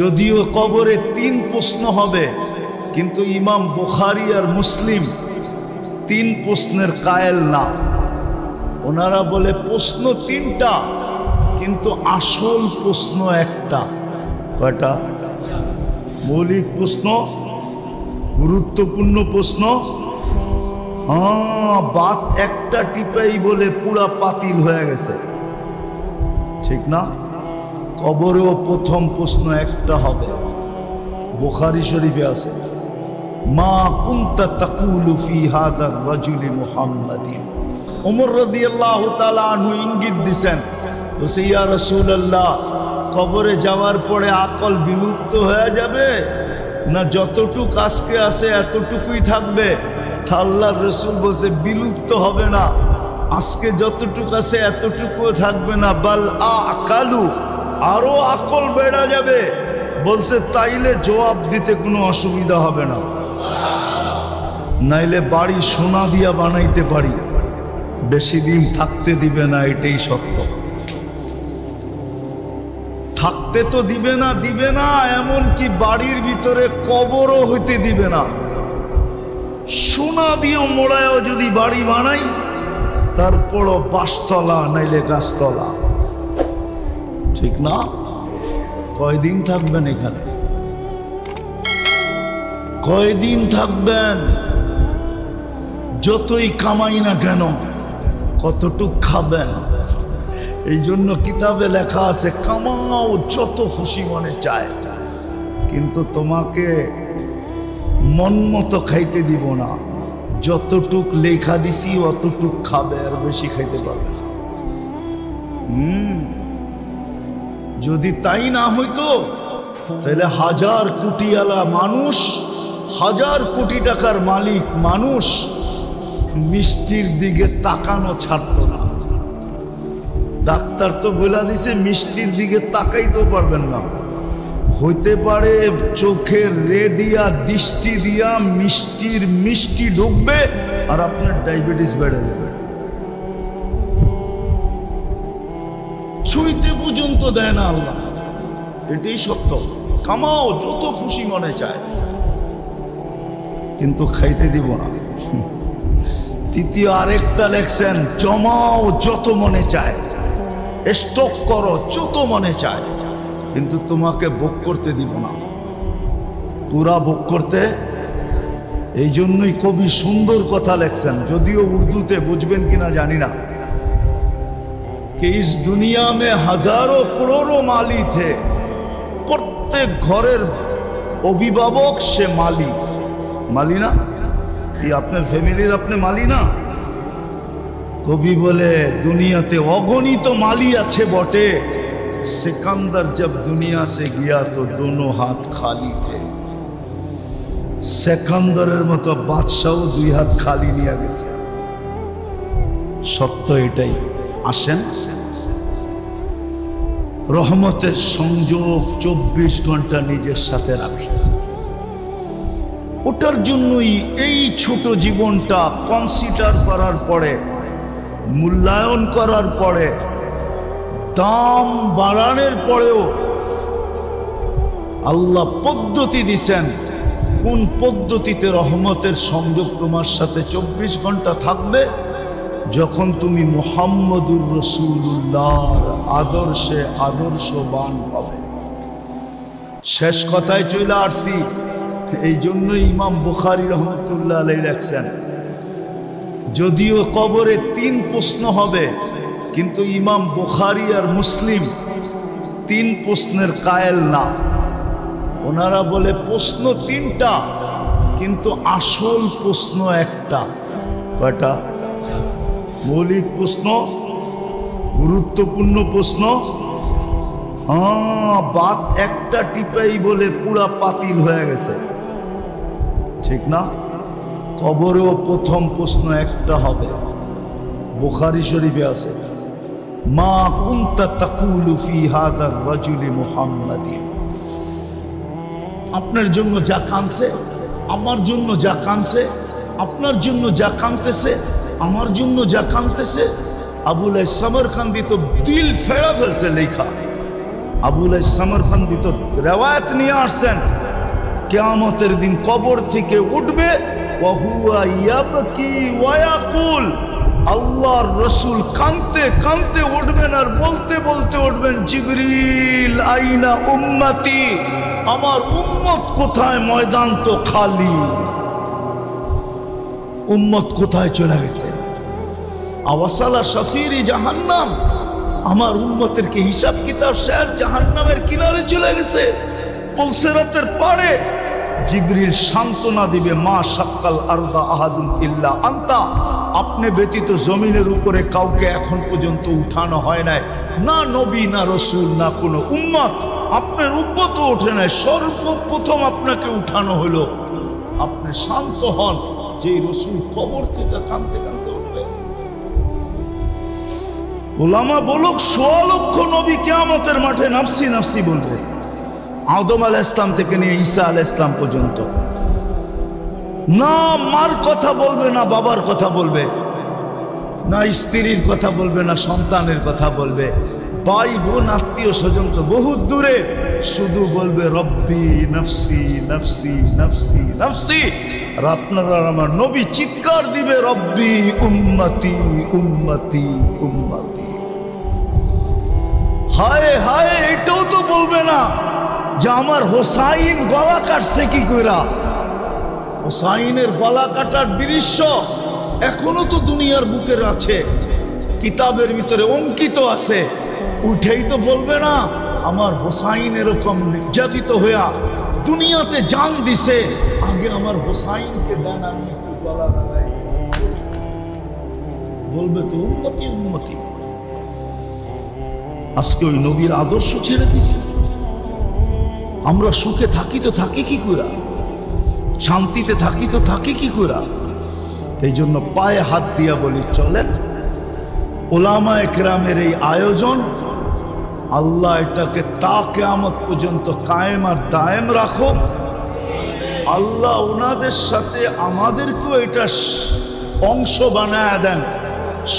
যদিও কবরে তিন প্রশ্ন হবে, কিন্তু ইমাম বুখারী আর মুসলিম তিন প্রশ্নের কায়েল না। ওনারা বলে প্রশ্ন তিনটা, কিন্তু আসল প্রশ্ন একটা। কয়টা? মৌলিক প্রশ্ন, গুরুত্বপূর্ণ প্রশ্ন। বাত একটা টিপাই বলে পুরা পাতিল হয়ে গেছে, ঠিক না? কবরেও প্রথম প্রশ্ন একটা হবে। বুখারী শরীফে আছে, মা কুনতা তাকুলু ফি হাদার রাজুলি মুহাম্মাদিন। ওমর রাদিয়াল্লাহু তাআলা আনহু ইঙ্গিত দিছেন, বলছে ইয়া রাসূলুল্লাহ, কবরে যাওয়ার পরে আকল বিলুপ্ত হয়ে যাবে না যতটুক আজকে আছে এতটুকুই থাকবে? আল্লাহর রাসূল বলছে বিলুপ্ত হবে না, আজকে যতটুক আছে এতটুকুও থাকবে না, বাল আকালু, আরো আকল বেড়ে যাবে। বলছে তাইলে জবাব দিতে কোনো অসুবিধা হবে না, নাইলে বাড়ি সোনা দিয়া বানাইতে পারি, বেশি দিন থাকতে দিবে না, এটাই সত্য। থাকতে তো দিবে না, এমনকি বাড়ির ভিতরে কবরও হইতে দিবে না। সোনা দিয়ে মোড়ায়ও যদি বাড়ি বানাই, তারপরও বাসতলা নাইলে গাছতলা, ঠিক না? কয়দিন থাকবেন এখানে? কয়দিন থাকবেন? যতই কামাই না কেন, কতটুক খাবেন? এই জন্য কিতাবে লেখা আছে, কামাও যত খুশি মনে চায়, কিন্তু তোমাকে মন মতো খাইতে দিব না। যতটুক লেখা দিছি অতটুক খাবে, আর বেশি খাইতে পারবে না। যদি তাই না হইতো, তাহলে হাজার কোটিওয়ালা মানুষ, হাজার কোটি টাকার মালিক মানুষ মিষ্টির দিকে তাকানো ছাড়তো না। ডাক্তার তো বলে দিছে মিষ্টির দিকে তাকাইতেও পারবেন না। হইতে পারে চোখের রে দিয়া, দৃষ্টি দিয়া মিষ্টি ঢুকবে আর আপনার ডায়াবেটিস বেড়ে যাবে। ছুঁইতে পর্যন্ত দেয় না আল্লাহ, এটাই সত্য। কামাও যত খুশি মনে চায়, কিন্তু খাইতে দিব না। তৃতীয় আরেকটা লেখছেন, জমাও যত মনে চায়, স্টক করো যত মনে চায়, কিন্তু তোমাকে ভোগ করতে দিব না, পুরা ভোগ করতে। এই জন্যই কবি সুন্দর কথা লেখছেন, যদিও উর্দুতে বুঝবেন কিনা জানি না, कि इस दुनिया में हजारों करोड़ों माली थे, प्रत्येक घरेर अभिभावक से माली ना, कि अपने फैमिलीर अपने माली ना। कवि बोले दुनियाते अगणित माली आछे बटे, सिकंदर जब दुनिया से गया तो दोनों हाथ खाली थे। सिकंदरेर मतो बादशाह दुई हाथ खाली निये गेছে। सत्य एटाई। আসেন, রহমতের সংযোগ 24 ঘন্টা নিজের সাথে রাখি। ওটার জন্যই এই ছোট জীবনটা কনসিডার করার পরে, মূল্যায়ন করার পরে, দাম বাড়ানোর পরেও আল্লাহ পদ্ধতি দিছেন, কোন পদ্ধতিতে রহমতের সংযোগ তোমার সাথে 24 ঘন্টা থাকবে? যখন তুমি মুহাম্মদুর রাসূলুল্লাহর আদর্শে আদর্শবান হবে। শেষ কথায় চলে আসছি। এই জন্য ইমাম বুখারী রহমতুল্লাহ আলাইহি লেখছেন, যদিও কবরে তিন প্রশ্ন হবে, কিন্তু ইমাম বুখারী আর মুসলিম তিন প্রশ্নের কায়েল না। ওনারা বলে প্রশ্ন তিনটা, কিন্তু আসল প্রশ্ন একটা। কয়টা? মৌলিক প্রশ্ন, গুরুত্বপূর্ণ প্রশ্ন। বাত একটা টিপাই বলে পুরা পাতিল হয়ে গেছে, ঠিক না? কবরেও প্রথম প্রশ্ন একটা হবে। বুখারী শরীফে আছে, মা কুনতা তাকুলু ফি হাদার রাজুলি মুহাম্মাদিন। আপনার জন্য যা কাঁদছে, আমার জন্য যা কাঁদছে, আপনার জন্য যা কাঁদতেছে, আমার জন্য যা কাঁদতেছে, আবুল সামরকান্দি তো দিল ফেড়া ফেলছে লেখা। আবুল সামরকান্দি তো রেওয়ায়াত নিয়ে আসছেন, কিয়ামতের দিন কবর থেকে উঠবে, ওয়া হুয়া ইয়াবকি ওয়া ইয়াকুল, আল্লাহর রাসূল কাঁদতে কাঁদতে উঠবেন আর বলতে বলতে উঠবেন, জিবরিল আইনা উম্মতি, আমার উম্মত কোথায়? ময়দান তো খালি, উম্মত কোথায় চলে গেছে? আওয়াসালা শাফিরি জাহান্নাম, আমার উম্মতের কি হিসাব কিতাব শেষ? জাহান্নামের কিনারে চলে গেছে, পুলসিরাতের পারে। জিবরিল সান্ত্বনা দিবে, মা শাক্কাল আরদা আহাদুন ইল্লা আনতা, আপনি ব্যতীত জমিনের উপরে কাউকে এখন পর্যন্ত উঠানো হয় নাই, না নবী না রসুল না কোনো উম্মত, আপনার উম্মতও ওঠে নাই, সর্বপ্রথম আপনাকে উঠানো হলো। আপনি শান্ত হন, যে রসুল কবর থেকে কাঁদতে কাঁদতে উঠবে। ওলামা বলুক ১৬ লক্ষ নবী কিয়ামতের মাঠে নাফসি নাফসি বলবে, আদম আলাইহিস সালাম থেকে নিয়ে ঈসা আলাইহিস সালাম পর্যন্ত। না মার কথা বলবে, না বাবার কথা বলবে, না স্ত্রীর কথা বলবে, না সন্তানের কথা বলবে, ভাই বোন আত্মীয় স্বজন তো বহুত দূরে, শুধু বলবে রব্বি নফসি নফসি নফসি নফসি। আর আপনারা আমার নবী চিৎকার দিবে, রব্বি উম্মতি উম্মতি উম্মতি। হায় হায়, এটাও তো বলবে না যে আমার হোসাইন গলা কাটছে কি কইরা। হোসাইনের গলা কাটার দৃশ্য এখনো তো দুনিয়ার বুকের আছে, কিতাবের ভিতরে অঙ্কিত আছে, উঠেই তো বলবে না আমার হোসাইন এরকম নির্যাতিত হইয়া দুনিয়াতে জান দিছে, আগে আমার হোসাইনকে দেন, আমি একটু গলা লাগাই। বলবে তো উম্মতি উম্মতি। আজকে ওই নবীর আদর্শ ছেড়ে দিছে। আমরা সুখে থাকি তো থাকি কি কইরা, শান্তিতে থাকি তো থাকি কি কইরা। এই জন্য পায়ে হাত দিয়া বলি, চলেন উলামায়ে কেরামের এই আয়োজন, আল্লাহ এটাকে তা কিয়ামত পর্যন্ত কায়েম আর দায়েম রাখো। আল্লাহ ওনাদের সাথে আমাদেরকেও এটা অংশ বানায় দেন,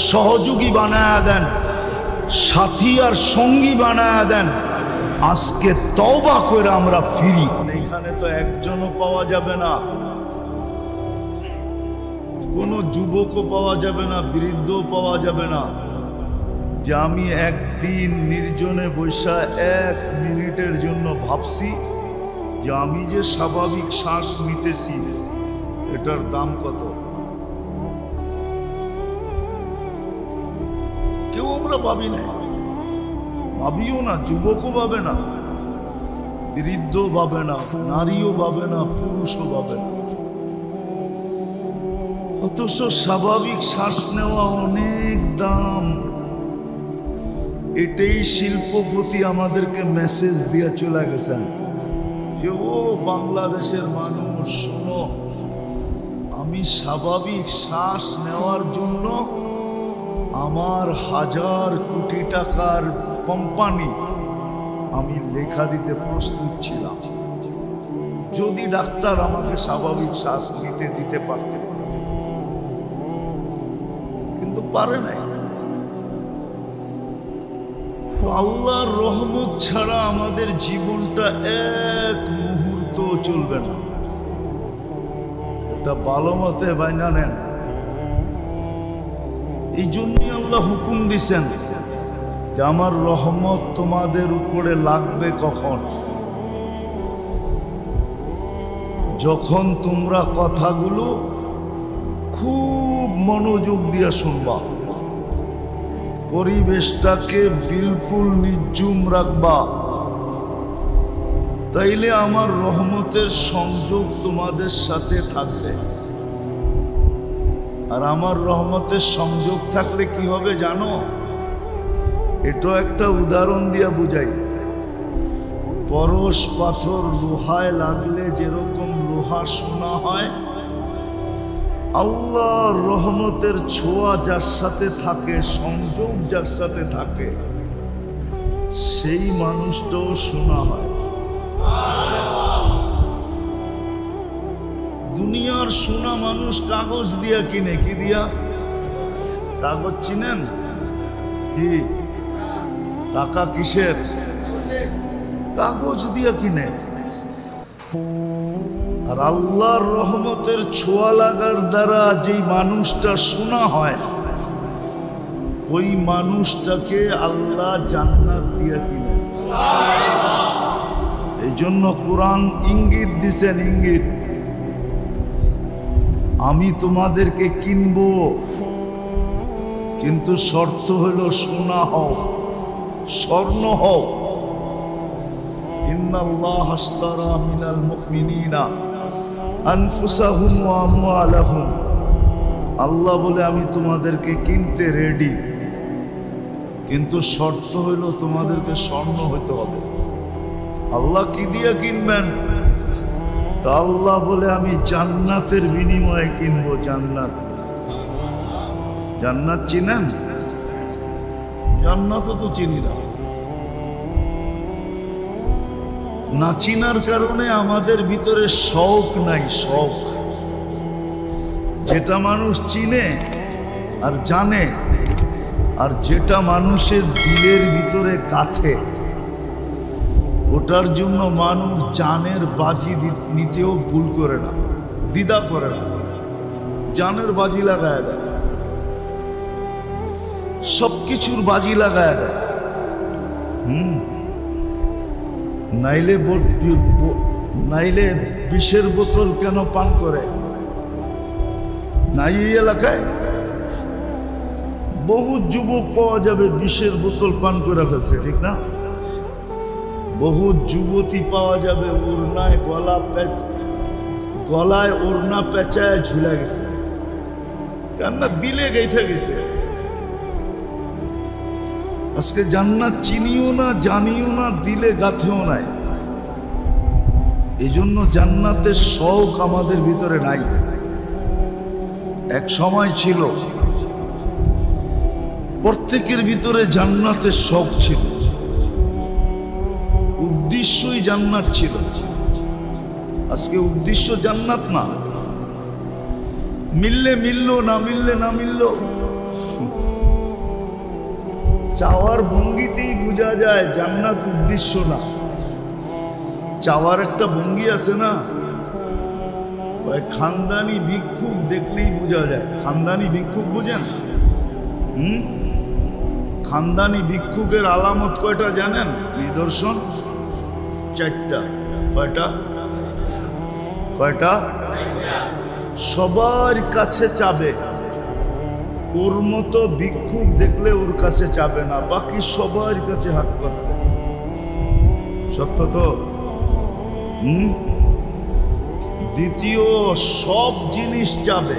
সহযোগী বানায় দেন, সাথী আর সঙ্গী বানায় দেন। আজকে তওবা করে আমরা ফিরি। এখানে তো একজনও পাওয়া যাবে না, কোনো যুবকও পাওয়া যাবে না, বৃদ্ধও পাওয়া যাবে না, যে আমি একদিন নির্জনে বৈশা 1 মিনিটের জন্য ভাবছি যে আমি যে স্বাভাবিক শ্বাস নিতেছি এটার দাম কত। কেউ আমরা ভাবি না, ভাবিও না, যুবকও ভাবে না, বৃদ্ধও ভাবে না, নারীও ভাবে না, পুরুষও ভাবে না। অথচ স্বাভাবিক শ্বাস নেওয়া অনেক দাম। এটাই শিল্পপতি আমাদেরকে মেসেজ দিয়ে চলে গেছেন যে ও বাংলাদেশের মানুষ শোনো, আমি স্বাভাবিক শ্বাস নেওয়ার জন্য আমার 1000 কোটি টাকার কোম্পানি আমি লেখা দিতে প্রস্তুত ছিলাম, যদি ডাক্তার আমাকে স্বাভাবিক শ্বাস নিতে দিতে পারতেন, কিন্তু পারে নাই। তো আল্লাহর রহমত ছাড়া আমাদের জীবনটা এক মুহূর্ত চলবে না, এটা ভালো মতে বাইনা নেন। এই জন্যই আল্লাহ হুকুম দিছেন যে আমার রহমত তোমাদের উপরে লাগবে কখন? যখন তোমরা কথাগুলো খুব মনোযোগ দিয়ে শুনবা, পরিবেশটাকে বিলকুল নির্জুম রাখবা, তাইলে আমার রহমতের সংযোগ তোমাদের সাথে থাকবে। আর আমার রহমতের সংযোগ থাকলে কি হবে জানো? এটা একটা উদাহরণ দিয়া বুঝাই। পরশ পাথর লোহায় লাগলে যেরকম লোহা সোনা হয়, আল্লাহর রহমতের ছোঁয়া যার সাথে থাকে, সংযোগ যার সাথে থাকে, সেই মানুষটাও সোনা হয়। দুনিয়ার সোনা মানুষ কাগজ দিয়া কিনে, কি দিয়া? কাগজ চিনেন কি? টাকা কিসের? কাগজ দিয়ে কিনে। আর আল্লাহর রহমতের ছোঁয়া লাগার দ্বারা যেই মানুষটা শোনা হয়, ওই মানুষটাকে আল্লাহ জান্নাত দিয়ে কিনে। এই জন্য কোরআন ইঙ্গিত দিছেন, ইঙ্গিত, আমি তোমাদেরকে কিনবো, কিন্তু শর্ত হলো সোনা হও, স্বর্ণ হও। ইন্নাল্লাহ আশতারা মিনাল মুমিনিনা আনফুসাহুম ওয়া আমওয়ালাহুম। আল্লাহ বলে আমি তোমাদেরকে কিনতে রেডি, কিন্তু শর্ত হলো তোমাদেরকে স্বর্ণ হতে হবে। আল্লাহ কি দিয়ে কিনবেন? তা আল্লাহ বলে আমি জান্নাতের বিনিময়ে কিনবো। জান্নাত, জান্নাত চিনেন? জান্নাতও তো চিনি না। না চিনার কারণে আমাদের ভিতরে শৌক নাই। শৌক যেটা মানুষ চিনে আর জানে, আর যেটা মানুষের দিলের ভিতরে কাঁথে, ওটার জন্য মানুষ জানের বাজি নিতেও ভুল করে না, দ্বিধা করে না, জানের বাজি লাগায় দেয়, সবকিছুর বাজি লাগায় দেয়। নাইলে বিষের বোতল কেন পান করে? নাই এই এলাকায় বহু যুবক পাওয়া যাবে বিষের বোতল পান করে ফেলছে, ঠিক না? বহু যুবতী পাওয়া যাবে ওড়নায় গলায় ওড়না পেঁচায় ঝুলে গেছে, কেননা দিলে গেঁথে গেছে। আজকে জান্নাত চিনিও না, জানিও না, দিলে গাথেও নাই। এই জন্য জান্নাতের শৌক আমাদের ভিতরে নাই। এক সময় ছিল প্রত্যেকের ভিতরে জান্নাতের শৌক ছিল, উদ্দেশ্যই জান্নাত ছিল। আজকে উদ্দেশ্য জান্নাত না, মিললে মিললো, না মিললে না মিললো। চাওয়ার ভঙ্গিতেই বোঝা যায় জান্নাত উদ্দেশ্য না। চাওয়ার একটা ভঙ্গি আছে না, খানদানি ভিক্ষুক দেখলেই বোঝা যায়। খানদানি ভিক্ষুক বুঝেন? খানদানি ভিক্ষুকের আলামত কয়টা জানেন? নিদর্শন চারটা। কয়টা? কয়টা? সবার কাছে চাবে, ওর মতো ভিক্ষুক দেখলে ওর কাছে চাবে না, বাকি সবার কাছে হাত পাতে। সত্য তো? দ্বিতীয়, সব জিনিস চাবে।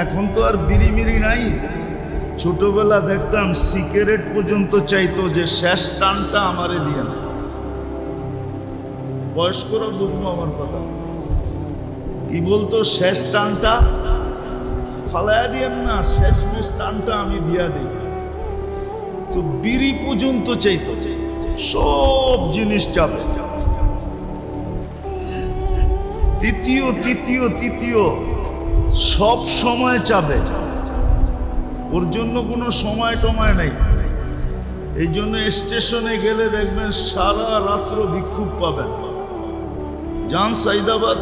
এখন তো আর বিড়িমিড়ি নাই। ছোটবেলা দেখতাম সিগারেট পর্যন্ত চাইতো যে শেষ টানটা আমারে দিয়ে। বয়স্করা বুঝবো আমার কথা। কি বলতো? শেষ টানটা ফালাইয়া দিয়েন না, শেষমেশ টানটা আমি দিয়া দিই। তো বিড়ি পর্যন্ত চাইতো, সব জিনিস চাবে। তৃতীয় সব সময় চাবে, ওর জন্য কোনো সময় টময় নাই। এই জন্য স্টেশনে গেলে দেখবেন সারা রাত্র ভিক্ষুক পাবেন। যান সাইদাবাদ,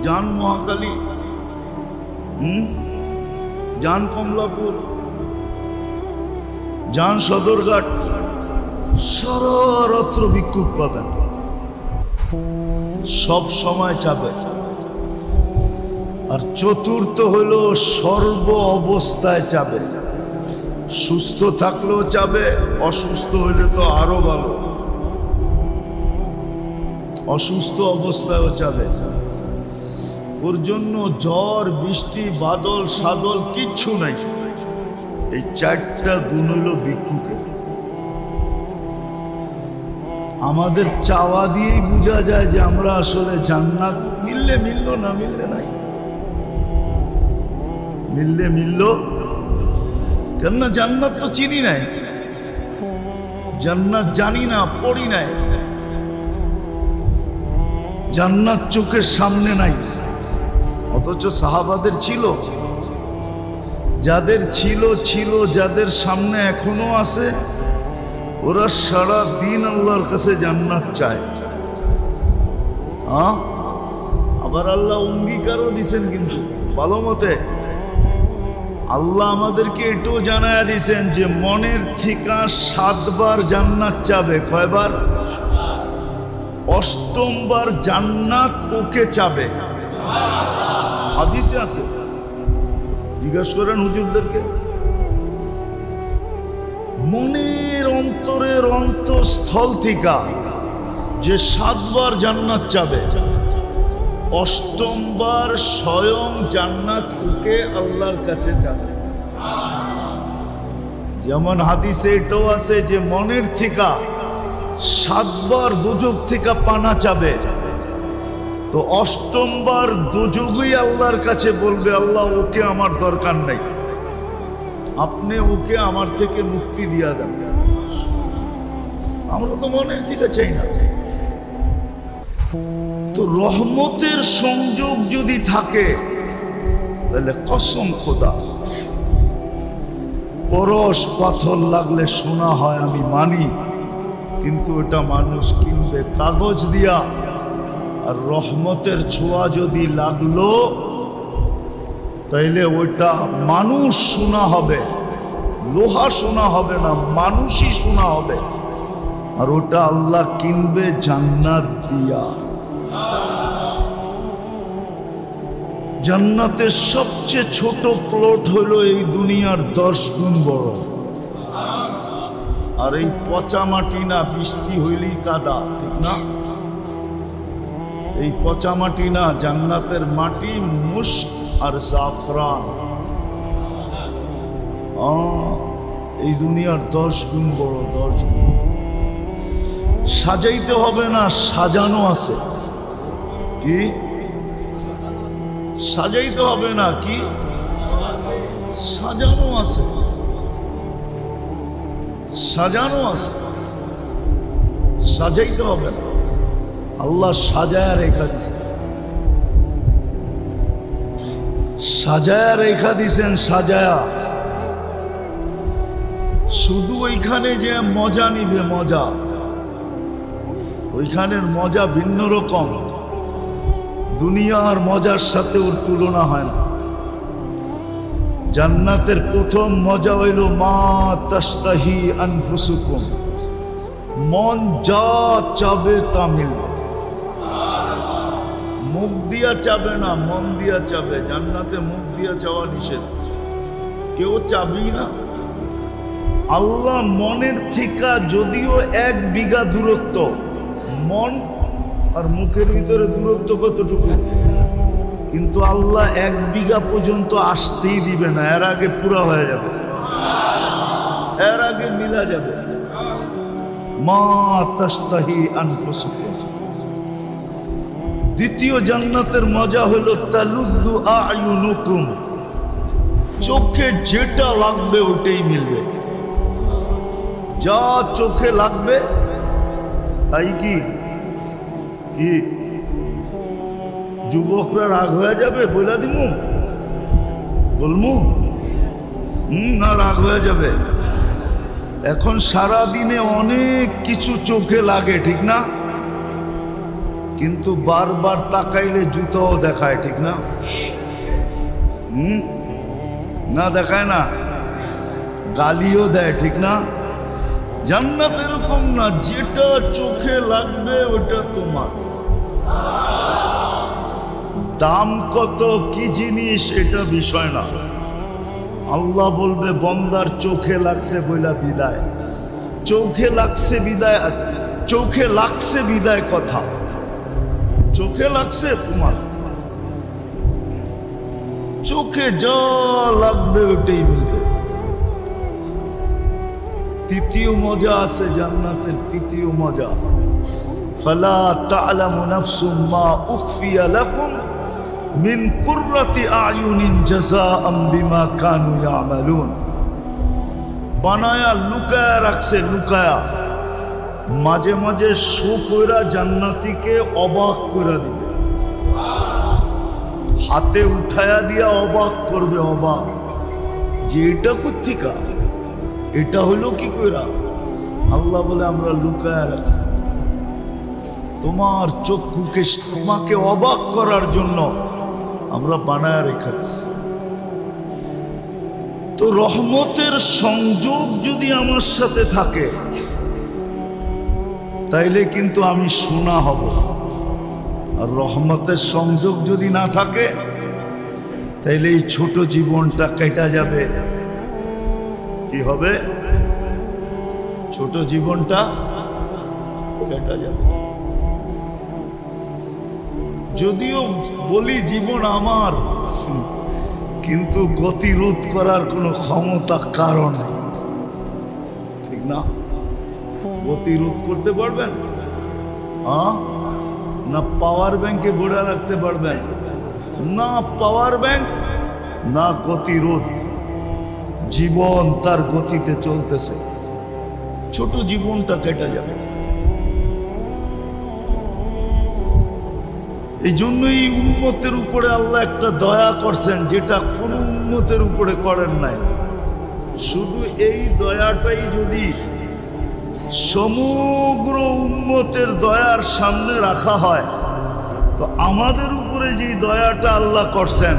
যান মহাকালী, যান কমলাপুর, যান সদরঘাট, সারা রাত্র ভিক্ষুক পাবেন। সব সময় চাবে। আর চতুর্থ হলো সর্ব অবস্থায় চাবে। সুস্থ থাকলেও চাবে, অসুস্থ হইলে তো আরো ভালো, অসুস্থ অবস্থায়ও চাবে। ওর জন্য ঝড় বৃষ্টি বাদল সাদল কিচ্ছু নাই। এই চারটা গুণ হলো ভিক্ষুকের। আমাদের চাওয়া দিয়েই বোঝা যায় যে আমরা আসলে জান্নাত মিললে মিললো, না মিললে নাই। মিললে মিললো, কেননা জান্নাত তো চিনি নাই, জান্নাত জানি না, পড়ি নাই, জান্নাত চোখের সামনে নাই। অথচ সাহাবাদের ছিল, যাদের ছিল, যাদের সামনে এখনো আছে, ওরা সারা দিন আল্লাহর কাছে জান্নাত চায়। হ্যাঁ, আবার আল্লাহ অঙ্গীকারও দিছেন, কিন্তু ভালো মতে আল্লাহ আমাদেরকে এটাও জানায়া দিছেন যে মনের থেকে 7 বার জান্নাত চাবে। কয়বার? 8ম বার জান্নাত ওকে চাবে। হাদিসে আছে, জিজ্ঞাসা করেন হুজুরদেরকে। মনের অন্তরের অন্তঃস্থল থেকে যে 7 বার জান্নাত চাবে, 8ম বার স্বয়ং জান্নাত ওকে আল্লাহর কাছে যাবে। যেমন হাদিসে এটাও আছে যে মনের থেকে 7 বার দোজখ থেকে পানা চাবে, তো 8ম বার দোজখই আল্লাহর কাছে বলবে, আল্লাহ ওকে আমার দরকার নেই, আপনি ওকে আমার থেকে মুক্তি দিয়া দেন। আমরা তো মনের থেকে চাই না। তো রহমতের সংযোগ যদি থাকে তাহলে কসম খোদা, পরশ পাথর লাগলে সোনা হয় আমি মানি, কিন্তু এটা মানুষ কিনবে কাগজ দিয়া। আর রহমতের ছোঁয়া যদি লাগলো তাইলে ওইটা মানুষ সোনা হবে, লোহা সোনা হবে না, মানুষই সোনা হবে। আর ওটা আল্লাহ কিনবে জান্নাত দিয়া। জান্নাতের সবচেয়ে ছোট প্লট হলো এই দুনিয়ার 10 গুণ বড়। আর এই পচা মাটি না, বৃষ্টি হইলেই কাদা, ঠিক না? এই পচা মাটি না, জান্নাতের মাটি মুস্ক আর জাফরান। এই দুনিয়ার 10 গুণ বড়, 10 গুণ। সাজাইতে হবে না, সাজানো আছে। কি সাজাইতে হবে না, কি সাজানো আছে, সাজানো আছে, সাজাইতে হবে না। আল্লাহ সাজায়া রেখা দিছেন, সাজায়া রেখা দিছেন, সাজায়া। শুধু ওইখানে যে মজা নিবে, মজা, ওইখানের মজা ভিন্ন রকম। দুনিয়ার মজার সাথে ওর তুলনা হয় না। জান্নাতের প্রথম মজা হইল মা তাশতাহি আনফুসুকুম, মন যা চাবে তা মিলবে। মুখ দিয়া চাবে না, মন দিয়া চাবে। জান্নাতে মুখ দিয়া চাওয়া নিষেধ, কেউ চাবি না। আল্লাহ মনের থেকে যদিও 1 বিঘা দূরত্ব, মন আর মুখের ভিতরে দূরত্ব কতটুকু, কিন্তু আল্লাহ 1 বিঘা পর্যন্ত আসতেই দিবে না, এর আগে পুরা হয়ে যাবে, এর আগে মিলা যাবে। মা তাশতাহি আনফুসুকুম। দ্বিতীয় জান্নাতের মজা হলো তালুদ্দু আয়ুনুকুম, চোখে যেটা লাগবে ওটাই মিলবে। যা চোখে লাগবে তাই। কি কি যুবকরা রাগ হয়ে যাবে বইলা দিমু, বলমু? না, রাগ হয়ে যাবে। এখন সারা দিনে অনেক কিছু চোখে লাগে, ঠিক না? কিন্তু বারবার তাকাইলে জুতাও দেখায়, ঠিক না? না দেখায় না, গালিও দেয়, ঠিক না? জান্নাত এরকম না, যেটা চোখে লাগবে ওটা তোমার। দাম কত, কি জিনিস, এটা বিষয় না। আল্লাহ বলবে বন্দার চোখে লাগছে বইলা বিদায়, চোখে লাগছে বিদায়, চোখে লাগছে বিদায় কথা, চোখে লাগছে তোমার। চোখে যা লাগবে ওটাই মিলবে। তৃতীয় মজা আছে জান্নাতের, তৃতীয় মজা ফালা তা'লামু নাফসুম মা উখফিয়া লাকুম মিন কুররাতি আয়ুনিন জাযাআম বিমা কানু ইয়ামালুন। বানায়া লুকায়া রাখছে, লুকায়া। মাঝে মাঝে শো কইরা জান্নাতীকে অবাক করে দিবে, হাতে উঠায়া দিয়া অবাক করবে, অবাক যে এটা কোত্থেকা, এটা হইল কি কইরা। আল্লাহ বলে আমরা লুকায় রাখছি। তোমার চক্ষুকে, তোমাকে অবাক করার জন্য আমরা বানায় রেখেছি। তো রহমতের সংযোগ যদি আমার সাথে থাকে তাইলে কিন্তু আমি শোনা হব, আর রহমতের সংযোগ যদি না থাকে তাইলে এই ছোট জীবনটা কেটে যাবে। কি হবে? ছোট জীবনটা কেটে যাবে। যদিও বলি জীবন আমার, কিন্তু গতিরোধ করার কোনো ক্ষমতা কারো নাই, ঠিক না? গতিরোধ করতে পারবেন? না পাওয়ার ব্যাংকে ভরে রাখতে পারবেন? না পাওয়ার ব্যাংক, না গতিরোধ। জীবন তার গতিতে চলতেছে, ছোট জীবনটা কেটে যাবে। এই জন্যই উম্মতের উপরে আল্লাহ একটা দয়া করছেন, যেটা কোন উম্মতের উপরে করেন নাই। শুধু এই দয়াটাই যদি সমগ্র উম্মতের দয়ার সামনে রাখা হয়, তো আমাদের উপরে যে দয়াটা আল্লাহ করছেন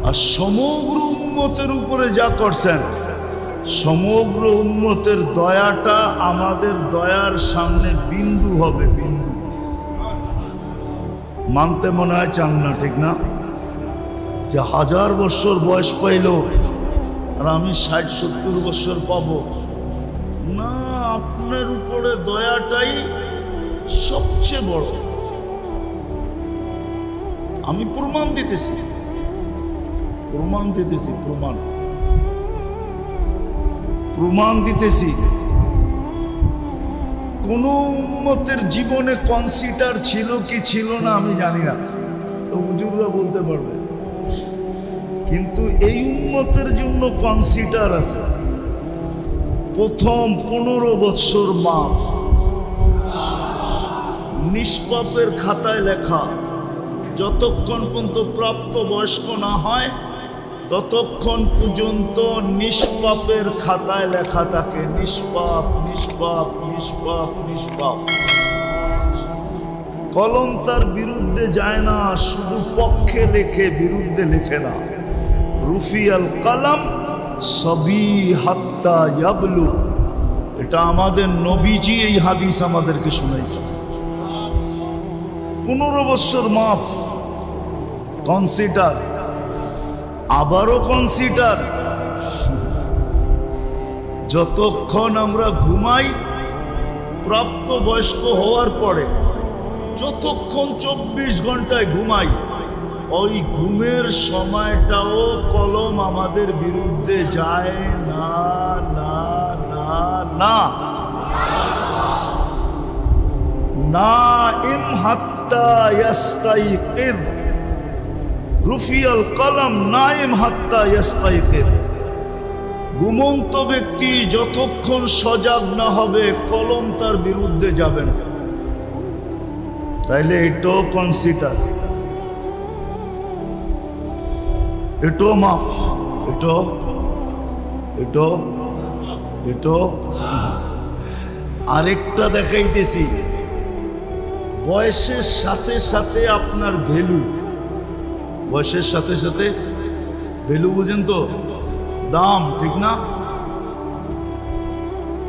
আর সমগ্র উম্মতের উপরে যা করছেন, সমগ্র উম্মতের দয়াটা আমাদের দয়ার সামনে বিন্দু হবে, বিন্দু। মানতে মনে হয় চান না, ঠিক না? যে 1000 বছর বয়স পাইল আর আমি 60-70 বছর পাবো না। আপনার উপরে দয়াটাই সবচেয়ে বড়। আমি প্রমাণ দিতেছি, প্রমাণ দিতেছি, প্রমাণ দিতেছি। কোন উম্মতের জীবনে কনসিডার ছিল কি ছিল না আমি জানি না, তো হুজুররা বলতে পারবে। কিন্তু এই উম্মতের জন্য কনসিডার আছে। প্রথম 15 বছর মাফ, নিষ্পাপের খাতায় লেখা। যতক্ষণ পর্যন্ত প্রাপ্ত বয়স্ক না হয় ততক্ষণ পর্যন্ত নিষ্পাপের খাতায় লেখা থাকে, নিষ্পাপ, নিষ্পাপ, নিষ্পাপ, নিষ্পাপ। কলম তার বিরুদ্ধে যায় না, শুধু পক্ষে লেখে, বিরুদ্ধে লেখে না। রুফিয়াল কালাম সবই হাত্তা ইয়াবলু। এটা আমাদের নবীজি এই হাদিস আমাদেরকে শুনাইছে। 15 বছর মাফ, কনসিডার, আবারও কনসিডার। যতক্ষণ আমরা ঘুমাই প্রাপ্ত বয়স্ক হওয়ার পরে, যতক্ষণ 24 ঘন্টায় ঘুমাই, ওই ঘুমের সময়টাও কলম আমাদের বিরুদ্ধে যায় না, না, না, না। নাইম হাত্তা ইয়াস্তাইকির, রুফিয়াল কলম নাইম হাত্তা ইয়াস্তাইকির। ঘুমন্ত ব্যক্তি যতক্ষণ সজাগ না হবে কলম তার বিরুদ্ধে যাবে না। তাইলে এটাও কনসিডার, এটাও মাফ, এটাও এটাও এটাও। আরেকটা দেখাইতেছি, বয়সের সাথে সাথে আপনার ভ্যালু, বয়সের সাথে সাথে ভ্যালু, বুঝেন তো? দাম, ঠিক না?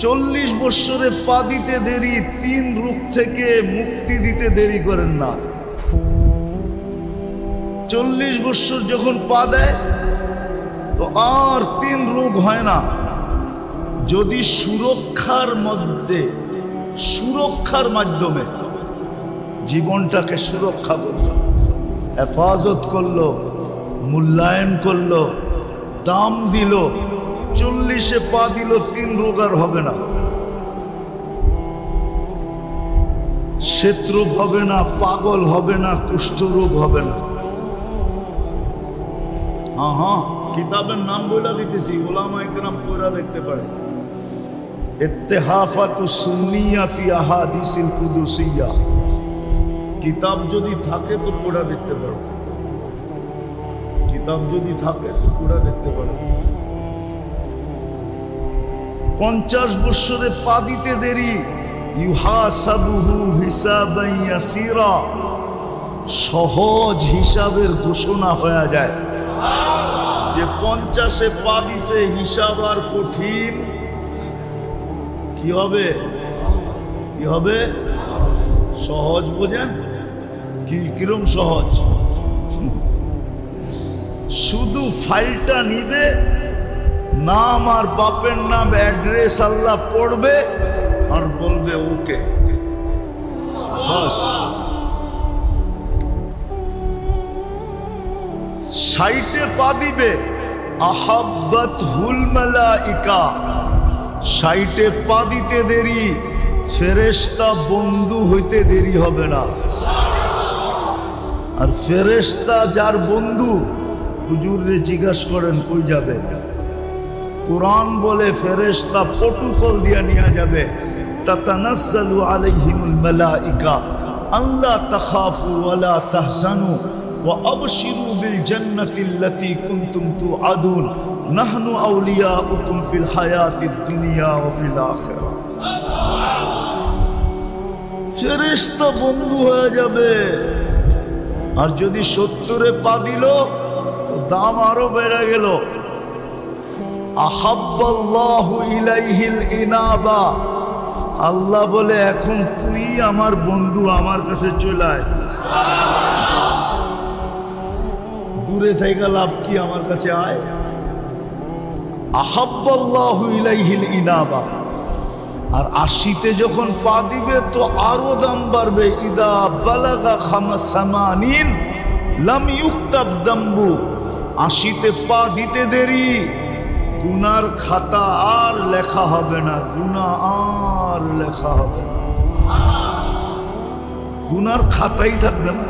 40 বছরে পা দিতে দেরি, 3 রোগ থেকে মুক্তি দিতে দেরি করেন না। 40 বছর যখন পা দেয় তো আর 3 রোগ হয় না। যদি সুরক্ষার মধ্যে, সুরক্ষার মাধ্যমে জীবনটাকে সুরক্ষা করলো, হেফাজত করলো, মূল্যায়ন করলো, দাম দিল, 40-এ পা দিল, 3 রোগ আর হবে না। শত্রু হবে না, পাগল হবে না, কুষ্ঠরোগ হবে না। হ্যাঁ, কিতাবের নাম বইলা দিতেছি, উলামায়ে কেরাম পড়া দেখতে পারে। ইত্তেহাফাতুস সুন্নিয়া ফি আহাদিসিল কুদুসিয়া, কিতাব যদি থাকে তো পড়া দেখতে পারো, কিতাব যদি থাকে তো পড়া দেখতে পারো। 50 বছরে পা দিতে দেরি, ইউহাসাবুহু হিসাবান ইয়াসিরা, সহজ হিসাবের ঘোষণা হয়ে যায় যে 50-এ পা দিছে, হিসাব আর কঠিন কি হবে? কি হবে? সহজ। বোঝেন কি কিরম সহজ? শুধু ফাইলটা নিবে, নাম আর বাপের নাম অ্যাড্রেস আল্লাহ পড়বে আর বলবে ওকে, বাস। 60-এ পা দিবে, আহাব্বাতহুল মালাইকা, 60-এ পা দিতে দেরি, ফেরেশতা বন্ধু হইতে দেরি হবে না। আর ফেরেশতা যার বন্ধু, হুজুরে জিজ্ঞাসা করেন কই যাবে? কুরআন বলে ফেরেশতা প্রটোকল দিয়া নিয়ে যাবে, তাতানাজ্জালু আলাইহিমুল মালাইকা আল্লা তাখাফু ওয়ালা তাহজানু ওয়া আবশিরু বিল জান্নাতিল্লাতী কুনতুম তুআদুন নাহনু আউলিয়াউকুম ফিল হায়াতিদ দুনিয়া ওয়া ফিল আখিরাহ। ফেরেশতা বন্ধু হয়ে যাবে। আর যদি 70-এ পা দিল, দাম আরো বেড়ে গেল। আহাব্বাল্লাহু ইলাইহিল ইনাবা, আল্লাহ বলে এখন তুই আমার বন্ধু, আমার কাছে চলে আয়। দূরে থেকে লাভ কি, আমার কাছে আয়। আহাব্বাল্লাহু ইলাইহিল ইনাবা। আর 80-তে যখন পা দিবে তো আরো দাম বাড়বে। ইদা বালাগা খামাসামানিন লাম ইউক্তাব যামবু, 80-তে পা দিতে দেরি, গুনার খাতা আর লেখা হবে না, গুনাহ আর লেখা হবে না, গুনার খাতাই থাকবে না।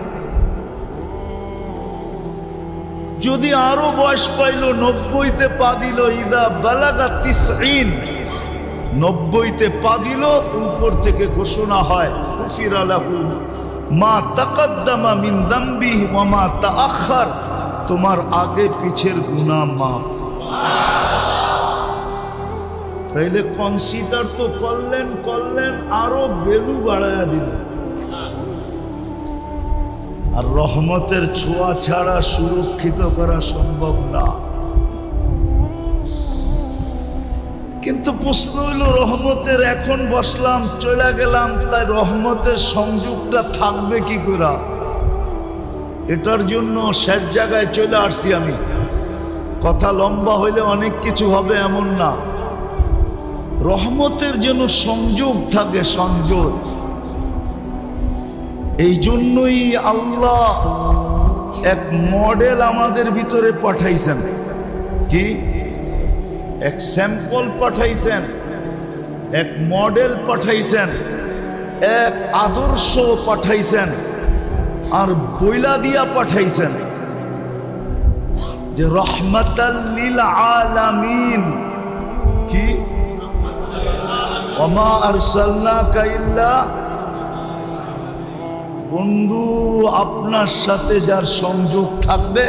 যদি আরো বয়স পাইল, 90-তে পা দিল, ইদা বালাগা 90, 90-তে পা দিল, উপর থেকে ঘোষণা হয় গুফিরা লাহু মা তাকাদ্দামা মিন যামবিহি ওয়া মা তাআখার, তোমার আগে পিছের গুনাহ মাফ। তাইলে কনসিডার তো করলেন, আরো ভ্যালু বাড়ায়া দিলেন। আর রহমতের ছোঁয়া ছাড়া সুরক্ষিত করা সম্ভব না। কিন্তু প্রশ্ন হইল, রহমতের এখন বসলাম, চলে গেলাম, তাই রহমতের সংযোগটা থাকবে কি করে? এটার জন্য শেষ জায়গায় চলে আসছি আমি। কথা লম্বা হইলে অনেক কিছু হবে এমন না। রহমতের যেন সংযোগ থাকে, সংযোগ। এই জন্যই আল্লাহ এক মডেল আমাদের ভিতরে পাঠাইছেন। কি? এক স্যাম্পল পাঠাইছেন, এক মডেল পাঠাইছেন, এক আদর্শ পাঠাইছেন, আর বইলা দিয়া পাঠাইছেন যে রহমাতাল লিল আলামিন। কি? ওমা আরসালনাকা ইল্লা, বন্ধু আপনার সাথে যার সংযোগ থাকবে,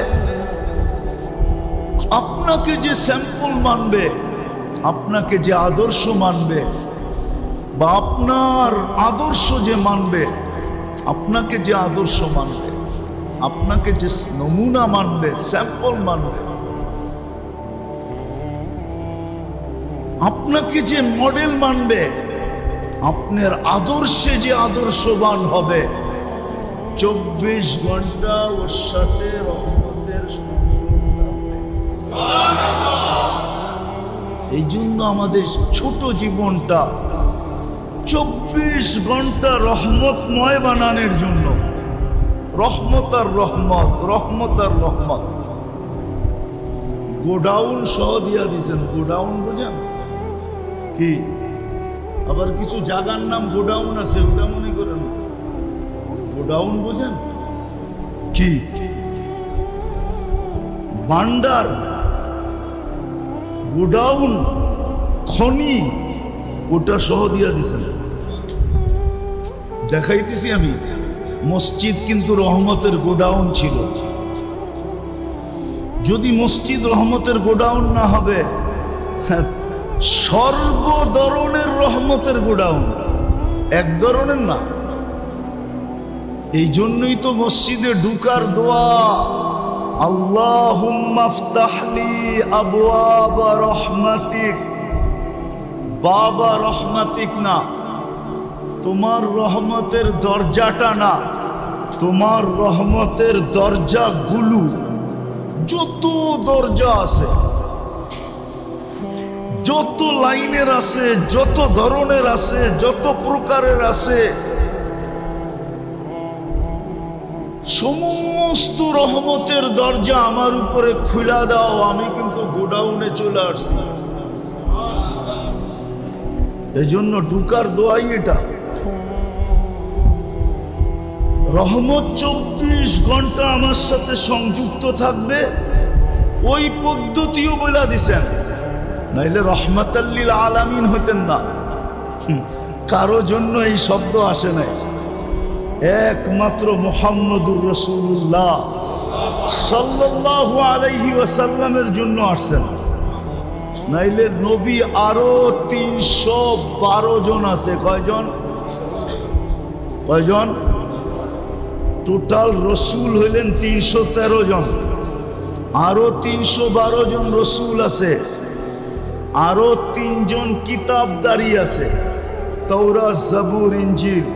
আপনাকে যে স্যাম্পল মানবে, আপনাকে যে আদর্শ মানবে, বা আপনার আদর্শ যে মানবে, আপনাকে যে আদর্শ মানবে, আপনাকে যে নমুনা মানবে, স্যাম্পল মানবে, আপনাকে যে মডেল মানবে, আপনার আদর্শে যে আদর্শবান হবে, 24 ঘন্টা ওর সাথে রহমতের সংযোগ থাকবে। এই জন্য আমাদের ছোট জীবনটা 24 ঘন্টা রহমতময় বানানোর জন্য, রহমত আর রহমত, রহমত আর রহমত। গোডাউন সহ দিয়া দিয়েছেন। গোডাউন বুঝেন কি? আবার কিছু জায়গার নাম গোডাউন আছে, ওটা মনে করেন গোডাউন বুঝেন কি? ভান্ডার, গোডাউন, খনি, ওটা সহ দিয়া দিছেন। দেখাইতেছি আমি। মসজিদ কিন্তু রহমতের গোডাউন ছিল। যদি মসজিদ রহমতের গোডাউন না হবে, সর্ব ধরনের রহমতের গোডাউন, এক ধরনের না। এই জন্যই তো মসজিদে ঢুকার দোয়া, আল্লাহুম্মা ফতাহলি আবওয়াবা রহমাতিক, বাবা রহমাতিক না, তোমার রহমতের দরজাটা না, তোমার রহমতের দরজাগুলো, যত দরজা আছে, যত লাইনের আছে, যত ধরনের আছে, যত প্রকারের আছে, সমস্ত রহমতের দরজা আমার উপরে খুলে দাও। আমি কিন্তু গোডাউনে চলে আসছি। এই জন্য ঢুকার দোয়াই এটা। রহমত 24 ঘন্টা আমার সাথে সংযুক্ত থাকবে, ওই পদ্ধতিও বলে দিছেন, নাইলে রহমাতাল লিল আলামিন হইতেন না। কারো জন্য এই শব্দ আসে নাই, একমাত্র মুহাম্মদুর রাসূলুল্লাহ সাল্লাল্লাহু আলাইহি ওয়াসাল্লামের জন্য আসছেন। নাইলে নবী আরো 312 জন আছে। কয়জন? কয়জন? টোটাল রসুল হইলেন 313 জন, আরো 312 জন রসুল আছে, আরো 3 জন কিতাবদারি আছে, তাওরাত, জাবুর, ইনজিল,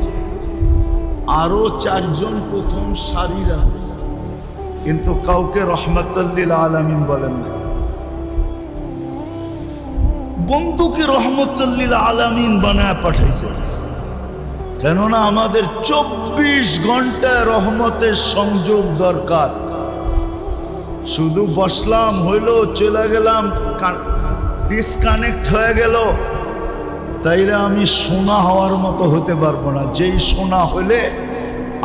আরো 4 জন প্রথম সারির আছে, কিন্তু কাউকে রহমাতাল লিল আলামিন বলেন না। বন্ধুকে রহমাতাল লিল আলামিন বানায় পাঠাইছে, কেননা আমাদের 24 ঘন্টায় রহমতের সংযোগ দরকার। শুধু বসলাম, হইল, চলে গেলাম, ডিসকানেক্ট হয়ে গেল, তাইলে আমি সোনা হওয়ার মতো হতে পারবো না। যেই সোনা হলে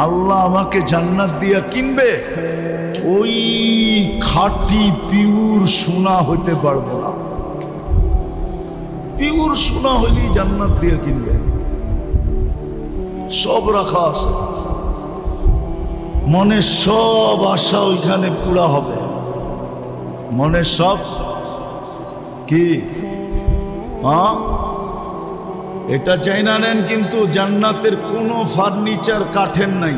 আল্লাহ আমাকে জান্নাত দিয়া কিনবে, ওই খাঁটি পিওর সোনা হইতে পারবো না। পিওর সোনা হইলেই জান্নাত দিয়া কিনবে। সব রাখা আছে, মনের সব আশা ওইখানে পুরা হবে। মনের সব কি? হ্যাঁ, এটা চাই না নেন, কিন্তু জান্নাতের কোনো ফার্নিচার কাঠের নাই,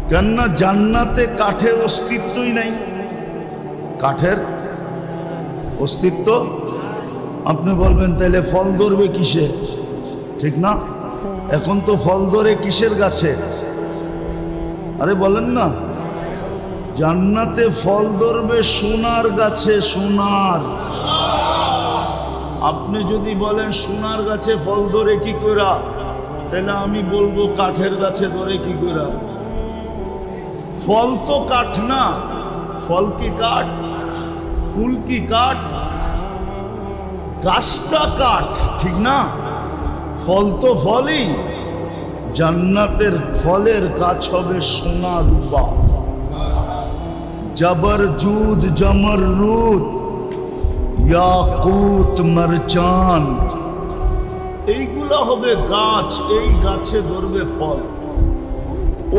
কেননা জান্নাতে কাঠের অস্তিত্বই নাই। কাঠের অস্তিত্ব, আপনি বলবেন তাইলে ফল ধরবে কিসে? ঠিক না? এখন তো ফল ধরে কিসের গাছে? আরে বলেন না, জান্নাতে ফল ধরবে সোনার গাছে। সোনার, আপনি যদি বলেন সোনার গাছে ফল ধরে কি করে, তাহলে আমি বলবো কাঠের গাছে ধরে কি করে। ফল তো কাঠ না, ফল কি কাঠ? ফুল কি কাঠ? গাছটা কাঠ, ঠিক না? ফল তো ফলই। জান্নাতের ফলের গাছ হবে সোনা রূপা, জবরজুদ, জমরুদ, ইয়াকুত, মারজান, এইগুলা হবে গাছ। এই গাছে ধরবে ফল,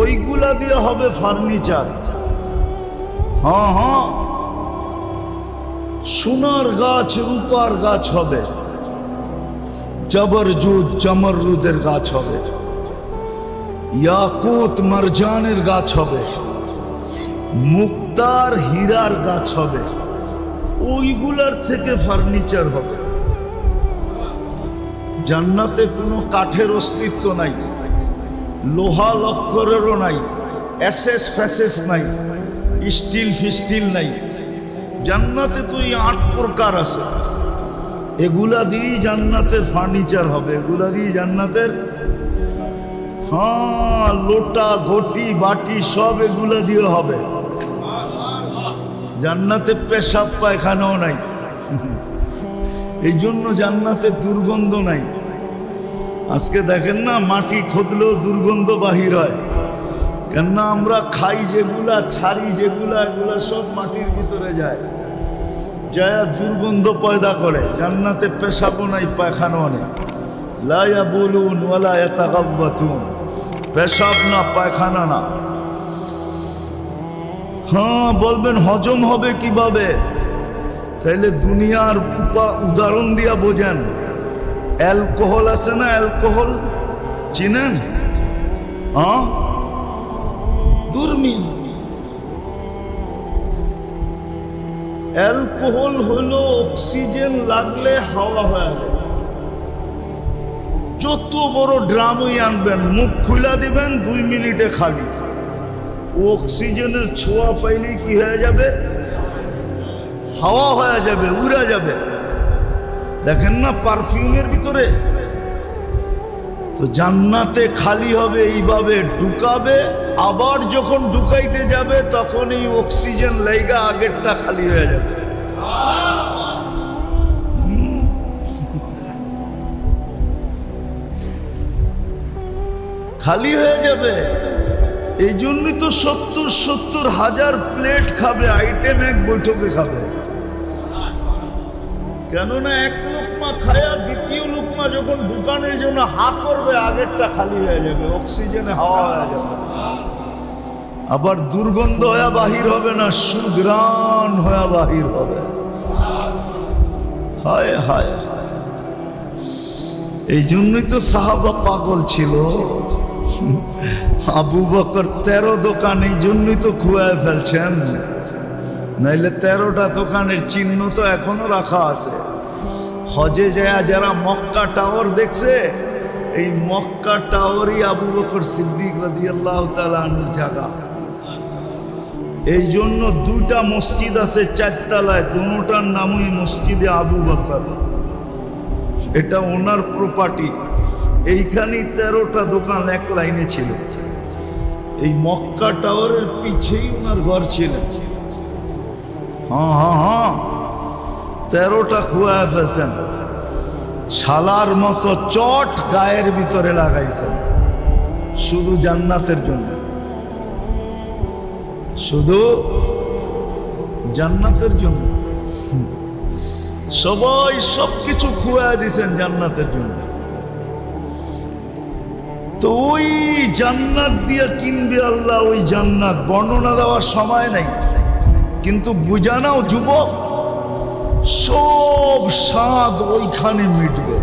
ওইগুলা দিয়ে হবে ফার্নিচার। হ্যাঁ হ্যাঁ, সোনার গাছ, রূপার গাছ হবে, জবরজুদ, জমরুদের গাছ হবে, ইয়াকুত, মারজানের গাছ হবে, মুক্তার, হীরার গাছ হবে, ওইগুলার থেকে ফার্নিচার হবে। জান্নাতে কোনো কাঠের অস্তিত্ব নাই, লোহা লক্করেরও নাই, এসএস ফ্যাসেস নাই, স্টিল ফিস্টিল নাই। জান্নাতে তো এই 8 প্রকার আছে, এগুলা দিয়ে জান্নাতের ফার্নিচার হবে, এগুলা দিয়ে জান্নাতের, হ্যাঁ, লোটা, ঘটি, বাটি সব এগুলা দিয়ে হবে। জান্নাতে পেশাব পায়খানাও নাই, এই জন্য জান্নাতে দুর্গন্ধ নাই। আজকে দেখেন না, মাটি খুদলেও দুর্গন্ধ বাহির হয়, কেননা আমরা খাই যেগুলা, ছাড়ি যেগুলা, এগুলা সব মাটির ভিতরে যায়, যায় দুর্গন্ধ পয়দা করে। জান্নাতে পেশাবও নাই, পায়খানাও নেই। লা ইয়াবুলুন ওয়ালা ইয়াতাগাব্বাতুন, পেশাব না, পায়খানা না। হ্যাঁ, বলবেন হজম হবে কিভাবে? তাইলে দুনিয়ার উদাহরণ দিয়া বোঝেন। অ্যালকোহল আছে না, অ্যালকোহল চিনেন? দুর্মিল। অ্যালকোহল হলো অক্সিজেন লাগলে হাওয়া হয়ে যায়। যত বড় ড্রামই আনবেন, মুখ খুলা দিবেন, 2 মিনিটে খালি। অক্সিজেনের ছোঁয়া পাইলে কি হয়ে যাবে? হাওয়া হয়ে যাবে, উড়া যাবে। দেখেন না পারফিউমের ভিতরে? তো জান্নাতে খালি হবে এইভাবে, ঢুকাবে, আবার যখন ঢুকাইতে যাবে তখন এই অক্সিজেন লাইগা আগেরটা খালি হয়ে যাবে। খালি হয়ে যাবে। এই জন্যই তো 70 হাজার প্লেট খাবে, আইটেম এক বৈঠকে খাবে। কেননা এক লোকমা খায়া দ্বিতীয় লোকমা যখন দোকানের জন্য হা করবে, আগেরটা খালি হয়ে যাবে, অক্সিজেনে হাওয়া হয়ে যাবে। আবার দুর্গন্ধ হয়ে বাহির হবে না, সুঘ্রাণ হয়ে বাহির হবে। হায় হায়, এই জন্যই তো সাহাবা পাগল ছিল। আবু বকর 13 দোকান এই জন্যই তো খুয়ায় ফেলছেন, নাইলে 13টা দোকানের চিহ্ন তো এখনো রাখা আছে। হজে যায় যারা মক্কা টাওয়ার দেখছে, এই মক্কা টাওয়ারই আবু বকর সিদ্দিক রাদিয়াল্লাহু তাআলা আনহুর জায়গা। এই জন্য 2টা মসজিদ আছে 4 তলায়, দুটোটার নামই মসজিদে আবু বকর। এটা ওনার প্রপার্টি। এইখানেই 13টা দোকান এক লাইনে ছিল। এই মক্কা টাওয়ারের পিছেই ওনার ঘর ছিল। হ্যাঁ 13টা খুয়া ফেলছেন। শালার মতো চট গায়ের ভিতরে লাগাইছেন শুধু জান্নাতের জন্য, শুধু জান্নাতের জন্য। সবাই সবকিছু খুয়া দিছেন জান্নাতের জন্য। তো ওই জান্নাত দিয়ে কিনবে আল্লাহ, ওই জান্নাত বর্ণনা দেওয়ার সময় নাই, কিন্তু বুঝানাও যুবক, সব স্বাদ ওইখানে মিটবে।